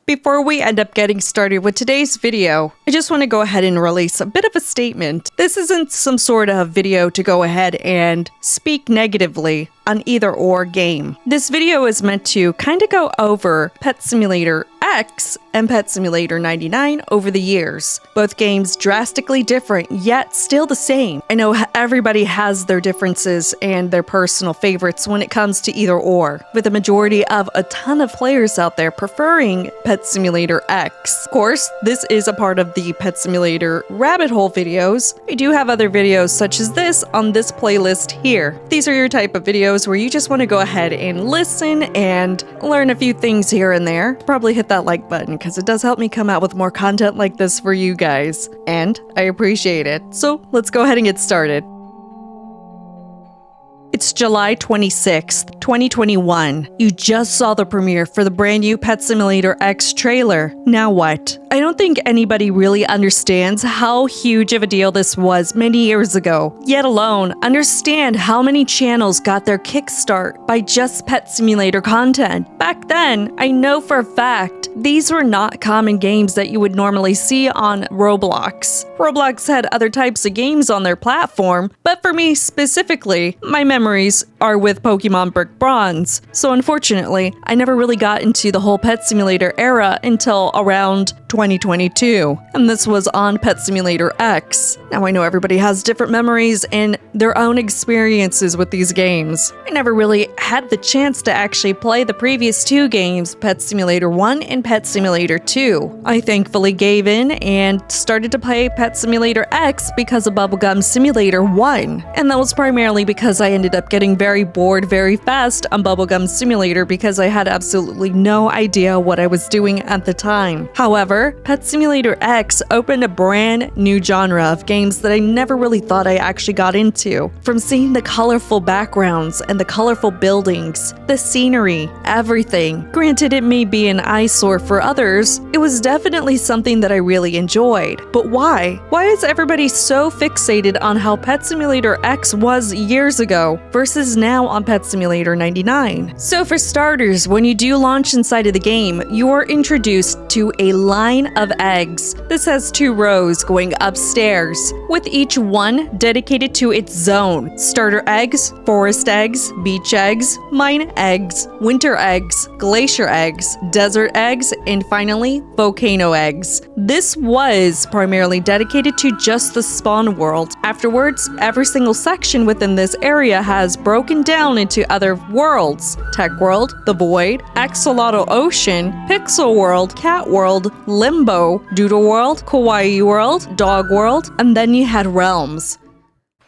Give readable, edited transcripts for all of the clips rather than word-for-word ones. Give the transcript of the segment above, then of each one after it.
Before we end up getting started with today's video, I just want to go ahead and release a bit of a statement. This isn't some sort of video to go ahead and speak negatively on either or game. This video is meant to kind of go over Pet Simulator X and Pet Simulator 99 over the years. Both games drastically different, yet still the same. I know everybody has their differences and their personal favorites when it comes to either or, with the majority of a ton of players out there preferring Pet Simulator X. Of course, this is a part of the Pet Simulator rabbit hole videos. I do have other videos such as this on this playlist here. These are your type of videos where you just want to go ahead and listen and learn a few things here and there. Probably hit that like button because it does help me come out with more content like this for you guys, and I appreciate it. So let's go ahead and get started. It's July 26th, 2021. You just saw the premiere for the brand new Pet Simulator X trailer. Now what? I don't think anybody really understands how huge of a deal this was many years ago, yet alone understand how many channels got their kickstart by just Pet Simulator content. Back then, I know for a fact, these were not common games that you would normally see on Roblox. Roblox had other types of games on their platform, but for me specifically, my memories are with Pokemon Brick Bronze. So unfortunately, I never really got into the whole Pet Simulator era until around 2022, and this was on Pet Simulator X. Now I know everybody has different memories and their own experiences with these games. I never really had the chance to actually play the previous two games, Pet Simulator 1 and Pet Simulator 2. I thankfully gave in and started to play Pet Simulator X because of Bubblegum Simulator 1, and that was primarily because I ended up getting very bored very fast on Bubblegum Simulator because I had absolutely no idea what I was doing at the time. However, Pet Simulator X opened a brand new genre of games that I never really thought I actually got into. From seeing the colorful backgrounds and the colorful buildings, the scenery, everything. Granted, it may be an eyesore for others, it was definitely something that I really enjoyed. But why? Why is everybody so fixated on how Pet Simulator X was years ago versus now on Pet Simulator 99? So for starters, when you do launch inside of the game, you are introduced to a line of eggs. This has 2 rows going upstairs, with each one dedicated to its zone. Starter eggs, forest eggs, beach eggs, mine eggs, winter eggs, glacier eggs, desert eggs, and finally, volcano eggs. This was primarily dedicated to just the spawn world. Afterwards, every single section within this area has broken down into other worlds: Tech World, The Void, Axolotl Ocean, Pixel World, Cat World, Limbo, Doodle World, Kawaii World, Dog World, and then you had Realms.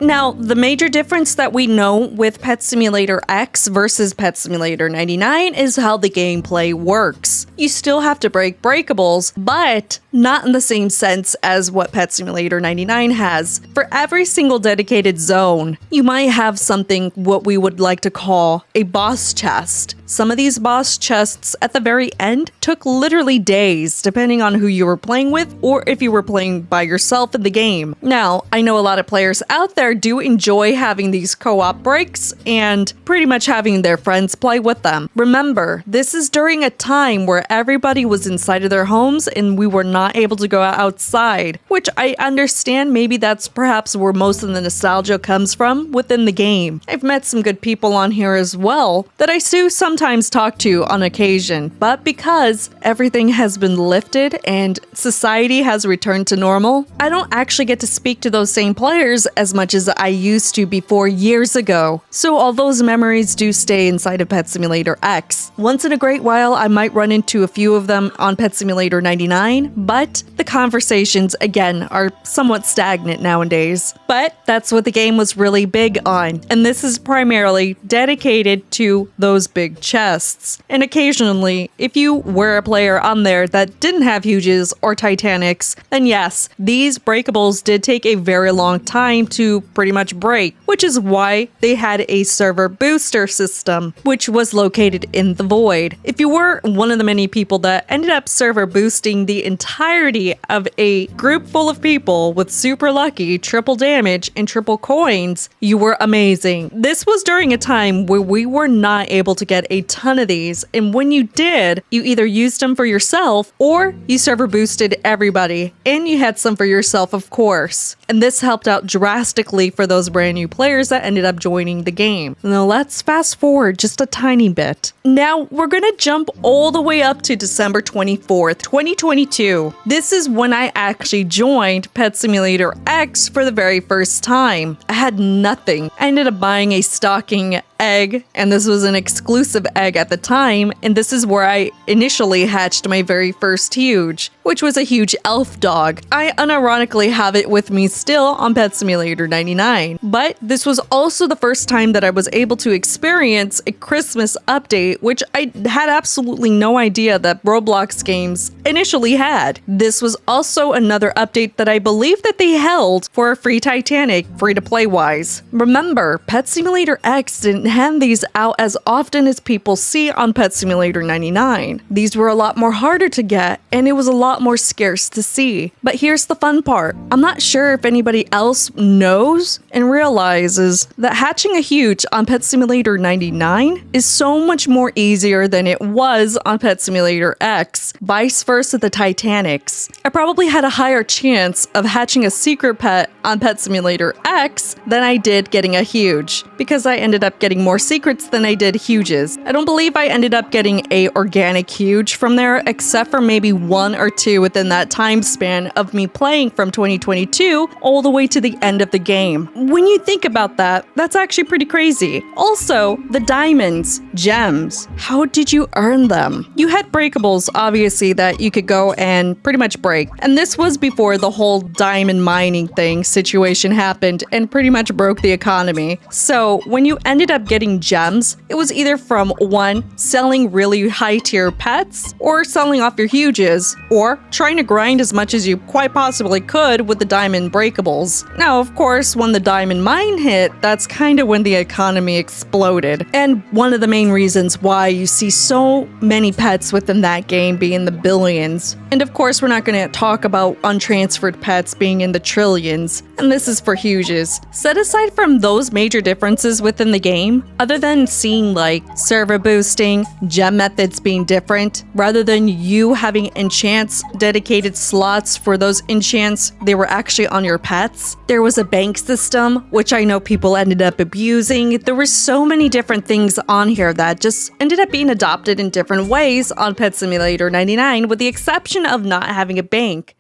Now, the major difference that we know with Pet Simulator X versus Pet Simulator 99 is how the gameplay works. You still have to break breakables, but not in the same sense as what Pet Simulator 99 has. For every single dedicated zone, you might have something what we would like to call a boss chest. Some of these boss chests at the very end took literally days, depending on who you were playing with or if you were playing by yourself in the game. Now, I know a lot of players out there do enjoy having these co-op breaks and pretty much having their friends play with them. Remember, this is during a time where everybody was inside of their homes and we were not able to go outside, which I understand maybe that's perhaps where most of the nostalgia comes from within the game. I've met some good people on here as well that I do sometimes talk to on occasion, but because everything has been lifted and society has returned to normal, I don't actually get to speak to those same players as much as I used to before years ago. So all those memories do stay inside of Pet Simulator X. Once in a great while, I might run into a few of them on Pet Simulator 99, but the conversations, again, are somewhat stagnant nowadays. But that's what the game was really big on, and this is primarily dedicated to those big chests. And occasionally, if you were a player on there that didn't have Huges or Titanics, then yes, these breakables did take a very long time to pretty much break, which is why they had a server booster system, which was located in the void. If you were one of the many people that ended up server boosting the entirety of a group full of people with super lucky, triple damage, and triple coins, you were amazing. This was during a time where we were not able to get a ton of these, and when you did, you either used them for yourself or you server boosted everybody, and you had some for yourself, of course. And this helped out drastically for those brand new players that ended up joining the game. Now let's fast forward just a tiny bit. Now we're gonna jump all the way up to December 24th, 2022. This is when I actually joined Pet Simulator X for the very first time. I had nothing. I ended up buying a stocking egg, and this was an exclusive egg at the time, and this is where I initially hatched my very first huge, which was a huge elf dog. I unironically have it with me still on Pet Simulator 99, but this was also the first time that I was able to experience a Christmas update, which I had absolutely no idea that Roblox games initially had. This was also another update that I believe that they held for a free Titanic, free to play wise. Remember, Pet Simulator X didn't hand these out as often as people see on Pet Simulator 99. These were a lot more harder to get, and it was a lot more scarce to see. But here's the fun part. I'm not sure if anybody else knows and realizes that hatching a huge on Pet Simulator 99 is so much more easier than it was on Pet Simulator X, vice versa the Titanics. I probably had a higher chance of hatching a secret pet on Pet Simulator X than I did getting a huge, because I ended up getting more secrets than I did huges. I don't believe I ended up getting a organic huge from there, except for maybe one or two within that time span of me playing from 2022 all the way to the end of the game. When you think about that, that's actually pretty crazy. Also, the diamonds, gems, how did you earn them? You had breakables, obviously, that you could go and pretty much break. And this was before the whole diamond mining thing situation happened and pretty much broke the economy. So when you ended up getting gems, it was either from one, selling really high tier pets, or selling off your huges, or trying to grind as much as you quite possibly could with the diamond breakables. Now, of course, when the diamond mine hit, that's kind of when the economy exploded. And one of the main reasons why you see so many pets within that game being in the billions. And of course, we're not going to talk about untransferred pets being in the trillions, and this is for huges. Set aside from those major differences within the game, other than seeing like server boosting, gem methods being different, rather than you having enchants dedicated slots for those enchants, they were actually on your pets. There was a bank system, which I know people ended up abusing. There were so many different things on here that just ended up being adopted in different ways on Pet Simulator 99, with the exception of not having a bank.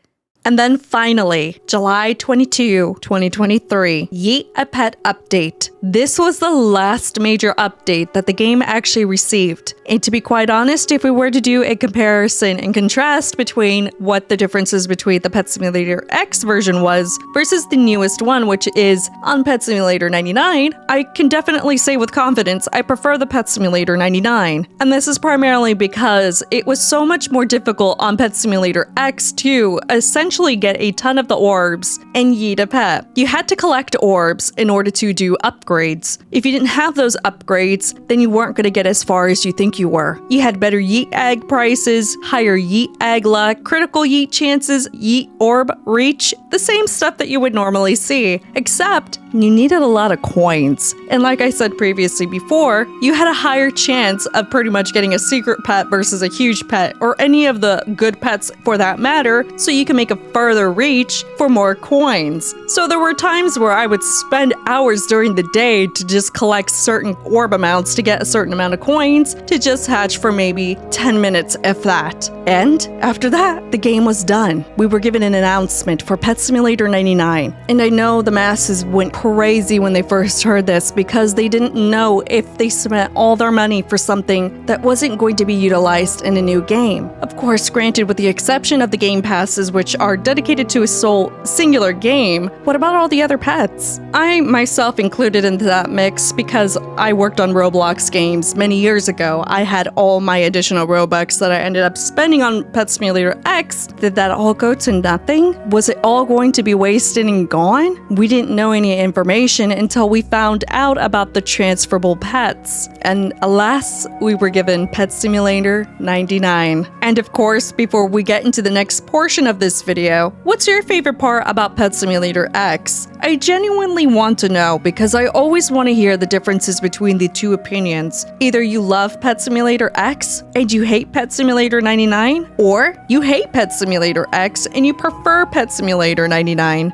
And then finally, July 22, 2023, Yeet a Pet update. This was the last major update that the game actually received. And to be quite honest, if we were to do a comparison and contrast between what the differences between the Pet Simulator X version was versus the newest one, which is on Pet Simulator 99, I can definitely say with confidence I prefer the Pet Simulator 99. And this is primarily because it was so much more difficult on Pet Simulator X to essentially get a ton of the orbs and yeet a pet. You had to collect orbs in order to do upgrades. If you didn't have those upgrades, then you weren't going to get as far as you think you were. You had better yeet egg prices, higher yeet egg luck, critical yeet chances, yeet orb reach, the same stuff that you would normally see, except you needed a lot of coins. And like I said previously before, you had a higher chance of pretty much getting a secret pet versus a huge pet, or any of the good pets for that matter, so you can make a further reach for more coins. So there were times where I would spend hours during the day to just collect certain orb amounts to get a certain amount of coins to just hatch for maybe 10 minutes, if that. And after that, the game was done. We were given an announcement for Pet Simulator 99. And I know the masses went crazy when they first heard this, because they didn't know if they spent all their money for something that wasn't going to be utilized in a new game. Of course, granted, with the exception of the game passes, which are dedicated to a sole singular game, what about all the other pets? I myself included into that mix because I worked on Roblox games many years ago. I had all my additional Robux that I ended up spending on Pet Simulator X. Did that all go to nothing? Was it all going to be wasted and gone? We didn't know any information until we found out about the transferable pets. And alas, we were given Pet Simulator 99. And of course, before we get into the next portion of this video, what's your favorite part about Pet Simulator X? I genuinely want to know because I always want to hear the differences between the two opinions. Either you love Pet Simulator X and you hate Pet Simulator 99, or you hate Pet Simulator X and you prefer Pet Simulator 99.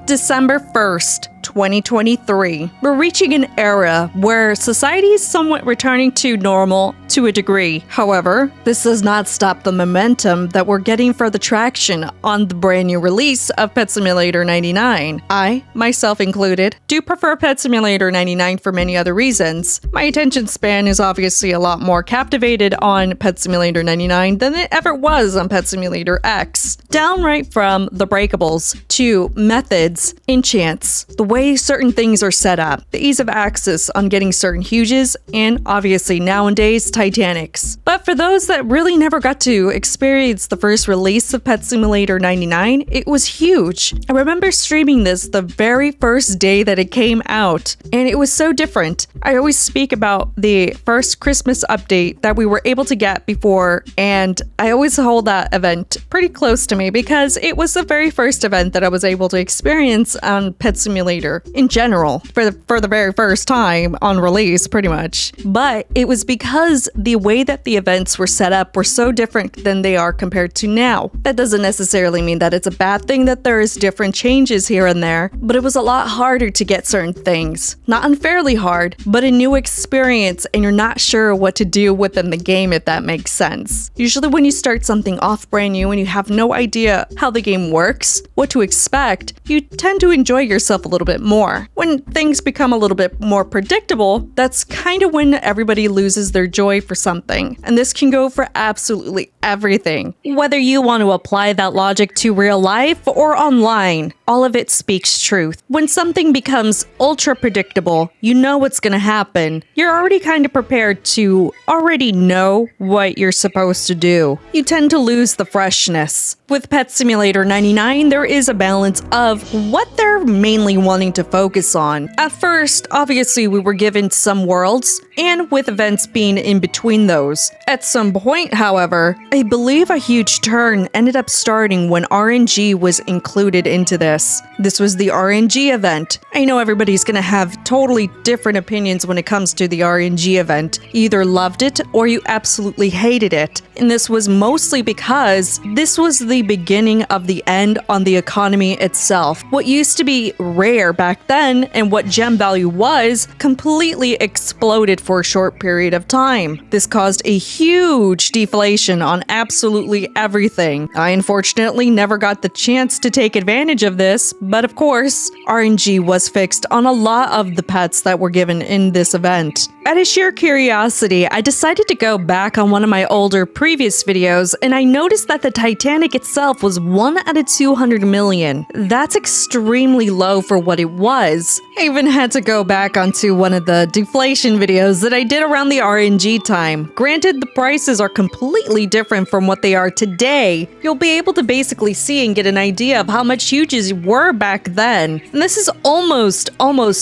December 1st, 2023. We're reaching an era where society is somewhat returning to normal to a degree. However, this does not stop the momentum that we're getting for the traction on the brand new release of Pet Simulator 99. I, myself included, do prefer Pet Simulator 99 for many other reasons. My attention span is obviously a lot more captivated on Pet Simulator 99 than it ever was on Pet Simulator X. Downright from the breakables to methods, enchants, the way certain things are set up, the ease of access on getting certain huges, and obviously nowadays Titanics. But for those that really never got to experience the first release of Pet Simulator 99, it was huge. I remember streaming this the very first day that it came out, and it was so different. I always speak about the first Christmas update that we were able to get before, and I always hold that event pretty close to me because it was the very first event that I was able to experience on Pet Simulator in general for the very first time on release, pretty much. But it was because the way that the events were set up were so different than they are compared to now. That doesn't necessarily mean that it's a bad thing that there is different changes here and there, but it was a lot harder to get certain things. Not unfairly hard, but a new experience and you're not sure what to do within the game, if that makes sense. Usually when you start something off brand new and you have no idea how the game works, what to expect, you tend to enjoy yourself a little bit more. When things become a little bit more predictable, that's kind of when everybody loses their joy for something. And this can go for absolutely everything. Whether you want to apply that logic to real life or online, all of it speaks truth. When something becomes ultra predictable, you know what's going to happen. You're already kind of prepared to already know what you're supposed to do. You tend to lose the freshness. With Pet Simulator 99, there is a balance of what they're mainly wanting to focus on. At first, obviously, we were given some worlds, and with events being in between those. At some point, however, I believe a huge turn ended up starting when RNG was included into this. This was the RNG event. I know everybody's gonna have totally different opinions when it comes to the RNG event. You either loved it or you absolutely hated it. And this was mostly because this was the beginning of the end on the economy itself. What used to be rare back then and what gem value was completely exploded for a short period of time. This caused a huge deflation on absolutely everything. I unfortunately never got the chance to take advantage of this, but of course, RNG was fixed on a lot of the pets that were given in this event. Out of sheer curiosity, I decided to go back on one of my older previous videos and I noticed that the Titanic itself was 1 out of 200 million. That's extremely low for what it was. I even had to go back onto one of the deflation videos that I did around the RNG time. Granted, the prices are completely different from what they are today. You'll be able to basically see and get an idea of how much huges were back then. And this is almost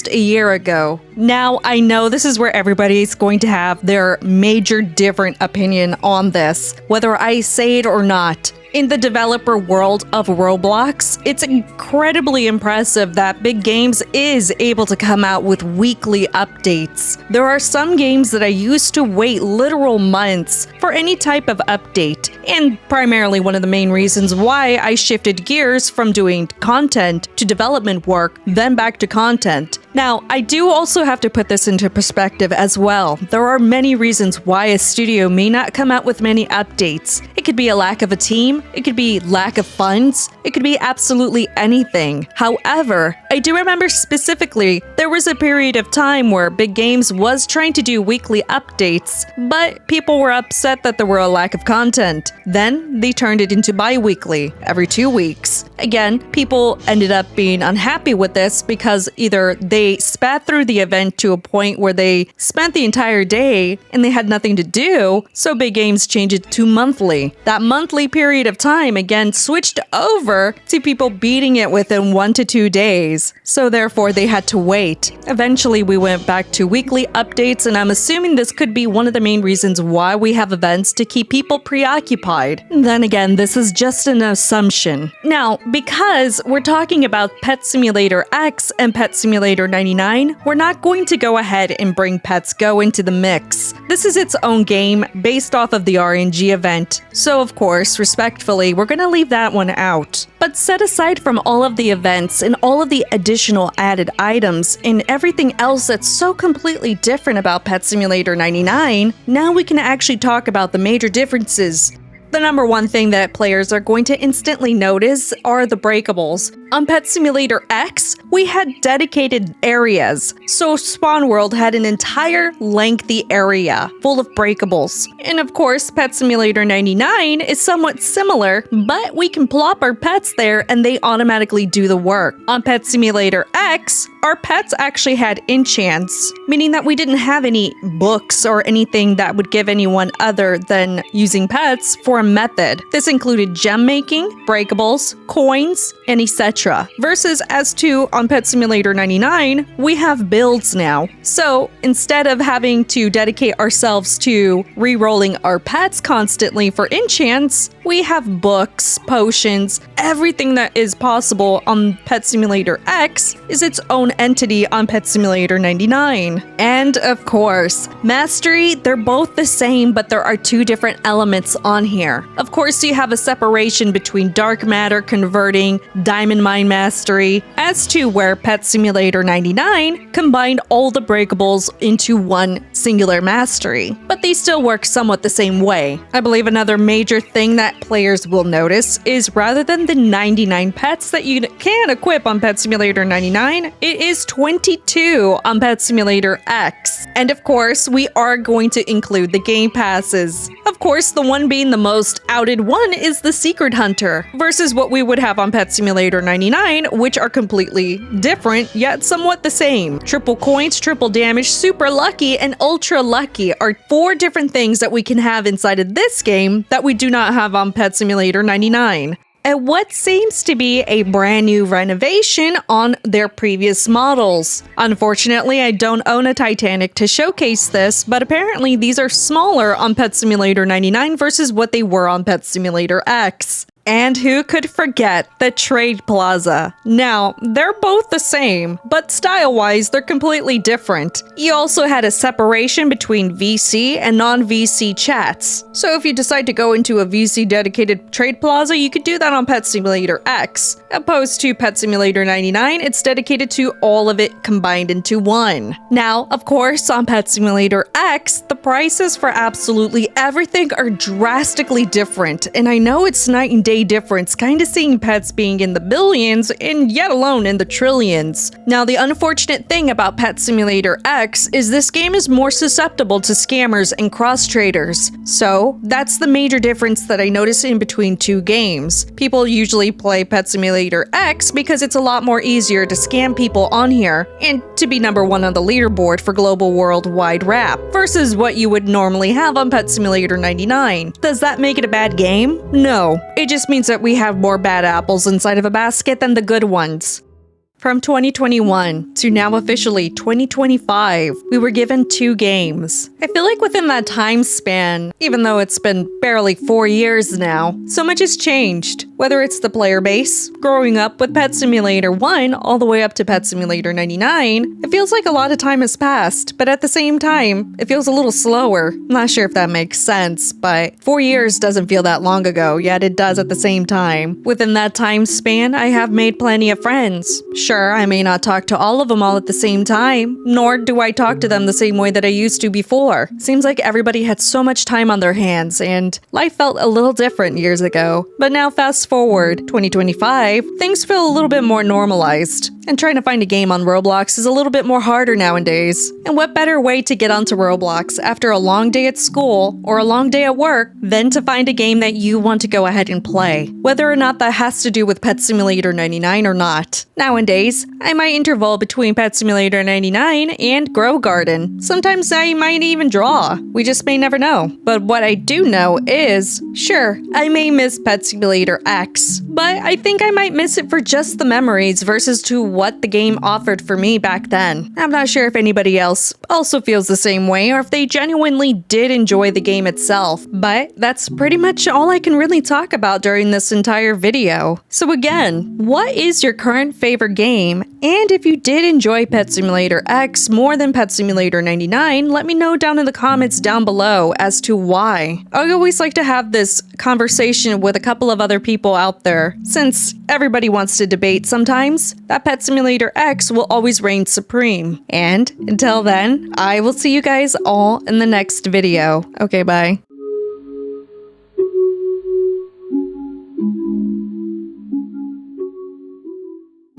a year ago. Now, I know this is where everybody's going to have their major different opinion on this, whether I say it or not. In the developer world of Roblox, it's incredibly impressive that Big Games is able to come out with weekly updates. There are some games that I used to wait literal months for any type of update, and primarily one of the main reasons why I shifted gears from doing content to development work, then back to content. Now, I do also have to put this into perspective as well. There are many reasons why a studio may not come out with many updates. It could be a lack of a team, it could be lack of funds, it could be absolutely anything. However, I do remember specifically there was a period of time where Big Games was trying to do weekly updates, but people were upset that there were a lack of content. Then they turned it into bi-weekly, every 2 weeks. Again, people ended up being unhappy with this because either they they spat through the event to a point where they spent the entire day and they had nothing to do, so Big Games changed it to monthly. That monthly period of time again switched over to people beating it within 1 to 2 days, so therefore they had to wait. Eventually we went back to weekly updates, and I'm assuming this could be one of the main reasons why we have events to keep people preoccupied. Then again, this is just an assumption. Now, because we're talking about Pet Simulator X and Pet Simulator 99, we're not going to go ahead and bring Pets Go into the mix. This is its own game based off of the RNG event, so of course, respectfully, we're gonna leave that one out. But set aside from all of the events and all of the additional added items and everything else that's so completely different about Pet Simulator 99, now we can actually talk about the major differences. The number one thing that players are going to instantly notice are the breakables. On Pet Simulator X, we had dedicated areas, so Spawn World had an entire lengthy area full of breakables. And of course, Pet Simulator 99 is somewhat similar, but we can plop our pets there and they automatically do the work. On Pet Simulator X, our pets actually had enchants, meaning that we didn't have any books or anything that would give anyone other than using pets for a method. This included gem making, breakables, coins, and etc. Versus as to on Pet Simulator 99, we have builds now. So instead of having to dedicate ourselves to re-rolling our pets constantly for enchants, we have books, potions, everything that is possible on Pet Simulator X is its own entity on Pet Simulator 99. And of course, Mastery, they're both the same, but there are two different elements on here. Of course, you have a separation between Dark Matter Converting, Diamond Mine Mastery, as to where Pet Simulator 99 combined all the breakables into one singular mastery. But they still work somewhat the same way. I believe another major thing that players will notice is rather than the 99 pets that you can equip on Pet Simulator 99, it is 22 on Pet Simulator X. And of course, we are going to include the game passes. Of course, the one being the most outed one is the Secret Hunter, versus what we would have on Pet Simulator 99, which are completely different, yet somewhat the same. Triple coins, triple damage, super lucky, and ultra lucky are 4 different things that we can have inside of this game that we do not have on Pet Simulator 99. And what seems to be a brand new renovation on their previous models. Unfortunately, I don't own a Titanic to showcase this, but apparently these are smaller on Pet Simulator 99 versus what they were on Pet Simulator X. And who could forget the Trade Plaza? Now, they're both the same, but style-wise, they're completely different. You also had a separation between VC and non-VC chats. So if you decide to go into a VC-dedicated Trade Plaza, you could do that on Pet Simulator X. Opposed to Pet Simulator 99, it's dedicated to all of it combined into one. Now, of course, on Pet Simulator X, the prices for absolutely everything are drastically different, and I know it's night and day difference, kind of seeing pets being in the billions and yet alone in the trillions. Now, the unfortunate thing about Pet Simulator X is this game is more susceptible to scammers and cross-traders. So, that's the major difference that I notice in between two games. People usually play Pet Simulator X because it's a lot more easier to scam people on here and to be number 1 on the leaderboard for global worldwide rap, versus what you would normally have on Pet Simulator 99. Does that make it a bad game? No. It just means that we have more bad apples inside of a basket than the good ones. From 2021 to now officially 2025, we were given 2 games. I feel like within that time span, even though it's been barely 4 years now, so much has changed. Whether it's the player base, growing up with Pet Simulator 1 all the way up to Pet Simulator 99, it feels like a lot of time has passed, but at the same time, it feels a little slower. I'm not sure if that makes sense, but 4 years doesn't feel that long ago, yet it does at the same time. Within that time span, I have made plenty of friends. Sure, I may not talk to all of them all at the same time, nor do I talk to them the same way that I used to before. Seems like everybody had so much time on their hands, and life felt a little different years ago. But now fast fast forward 2025, things feel a little bit more normalized. And trying to find a game on Roblox is a little bit more harder nowadays. And what better way to get onto Roblox after a long day at school or a long day at work than to find a game that you want to go ahead and play, whether or not that has to do with Pet Simulator 99 or not. Nowadays, I might interval between Pet Simulator 99 and Grow Garden. Sometimes I might even draw. We just may never know. But what I do know is, sure, I may miss Pet Simulator X, but I think I might miss it for just the memories versus to what the game offered for me back then. I'm not sure if anybody else also feels the same way or if they genuinely did enjoy the game itself, but that's pretty much all I can really talk about during this entire video. So again, what is your current favorite game? And if you did enjoy Pet Simulator X more than Pet Simulator 99, let me know down in the comments down below as to why. I always like to have this conversation with a couple of other people out there, since everybody wants to debate sometimes. That Pet Simulator X will always reign supreme. And until then, I will see you guys all in the next video. Okay, bye.